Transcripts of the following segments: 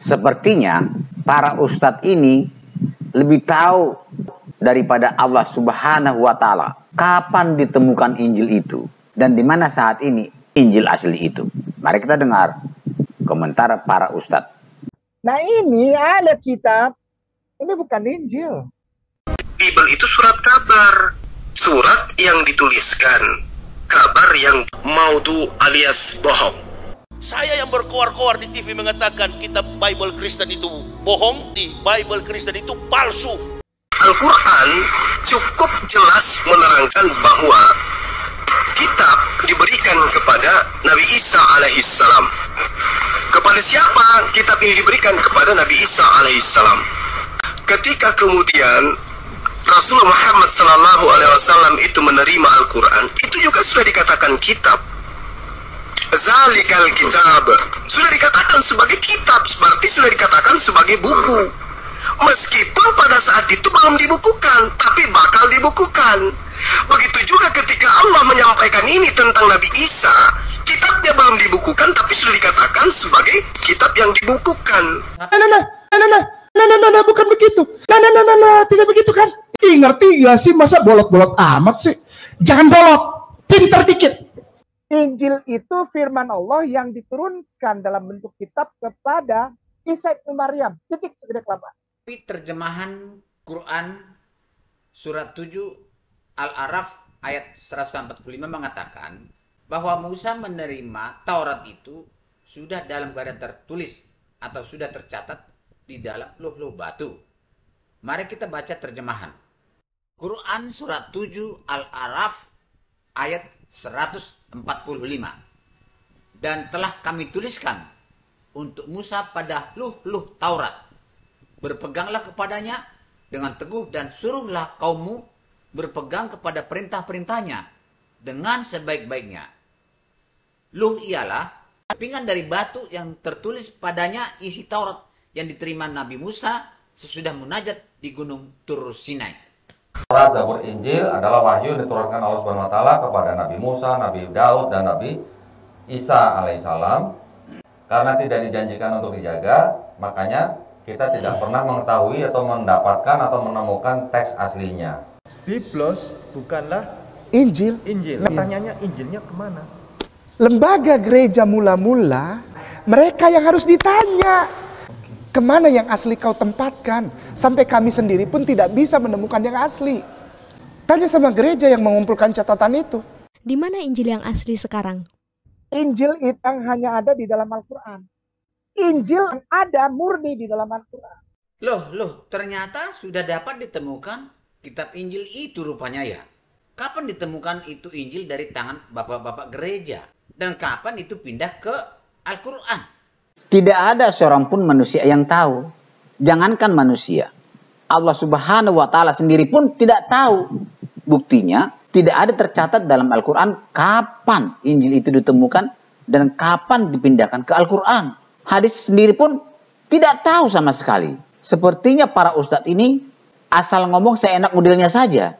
Sepertinya para ustadz ini lebih tahu daripada Allah Subhanahu wa Ta'ala kapan ditemukan Injil itu dan di mana saat ini Injil asli itu. Mari kita dengar komentar para ustadz. Nah, ini Alkitab, ini bukan Injil. Bible itu surat kabar, surat yang dituliskan, kabar yang maudhu alias bohong. Saya yang berkoar-koar di TV mengatakan kitab Bible Kristen itu bohong, di Bible Kristen itu palsu. Al-Quran cukup jelas menerangkan bahwa kitab diberikan kepada Nabi Isa alaihissalam. Kepada siapa kitab ini diberikan? Kepada Nabi Isa alaihissalam. Ketika kemudian Rasulullah Muhammad sallallahu alaihi wasallam itu menerima Al-Quran, itu juga sudah dikatakan kitab. Zalikal kitab, sudah dikatakan sebagai kitab, berarti sudah dikatakan sebagai buku. Meskipun pada saat itu belum dibukukan, tapi bakal dibukukan. Begitu juga ketika Allah menyampaikan ini tentang Nabi Isa, kitabnya belum dibukukan, tapi sudah dikatakan sebagai kitab yang dibukukan. Nah, bukan begitu. Nah, tidak begitu kan? Ngerti gak sih, masa bolot-bolot amat sih? Jangan bolot, pinter dikit. Injil itu firman Allah yang diturunkan dalam bentuk kitab kepada Isa bin Maryam. Titik segede kelapa. Terjemahan Quran surat 7 Al-A'raf ayat 145 mengatakan bahwa Musa menerima Taurat itu sudah dalam keadaan tertulis atau sudah tercatat di dalam luh-luh batu. Mari kita baca terjemahan. Quran surat 7 Al-A'raf ayat 145. Dan telah kami tuliskan untuk Musa pada luh-luh Taurat. Berpeganglah kepadanya dengan teguh dan suruhlah kaummu berpegang kepada perintah-perintahnya dengan sebaik-baiknya. Luh ialah kepingan dari batu yang tertulis padanya isi Taurat yang diterima Nabi Musa sesudah munajat di Gunung Tur Sinai. Taurat, Zabur, Injil adalah wahyu yang diturunkan Allah Subhanahu wa Ta'ala kepada Nabi Musa, Nabi Daud, dan Nabi Isa alaihissalam. Karena tidak dijanjikan untuk dijaga, makanya kita tidak pernah mengetahui atau mendapatkan atau menemukan teks aslinya. Biblos bukanlah Injil. Pertanyaannya Injilnya kemana? Lembaga gereja mula-mula, mereka yang harus ditanya. Kemana yang asli kau tempatkan? Sampai kami sendiri pun tidak bisa menemukan yang asli. Tanya sama gereja yang mengumpulkan catatan itu. Di mana Injil yang asli sekarang? Injil itu hanya ada di dalam Al-Quran. Injil yang ada murni di dalam Al-Quran. Loh, ternyata sudah dapat ditemukan kitab Injil itu rupanya ya. Kapan ditemukan itu Injil dari tangan bapak-bapak gereja? Dan kapan itu pindah ke Al-Quran? Tidak ada seorang pun manusia yang tahu. Jangankan manusia. Allah Subhanahu wa Ta'ala sendiri pun tidak tahu. Buktinya, tidak ada tercatat dalam Al-Quran kapan Injil itu ditemukan dan kapan dipindahkan ke Al-Quran. Hadis sendiri pun tidak tahu sama sekali. Sepertinya para ustadz ini asal ngomong seenak modelnya saja,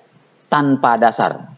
tanpa dasar.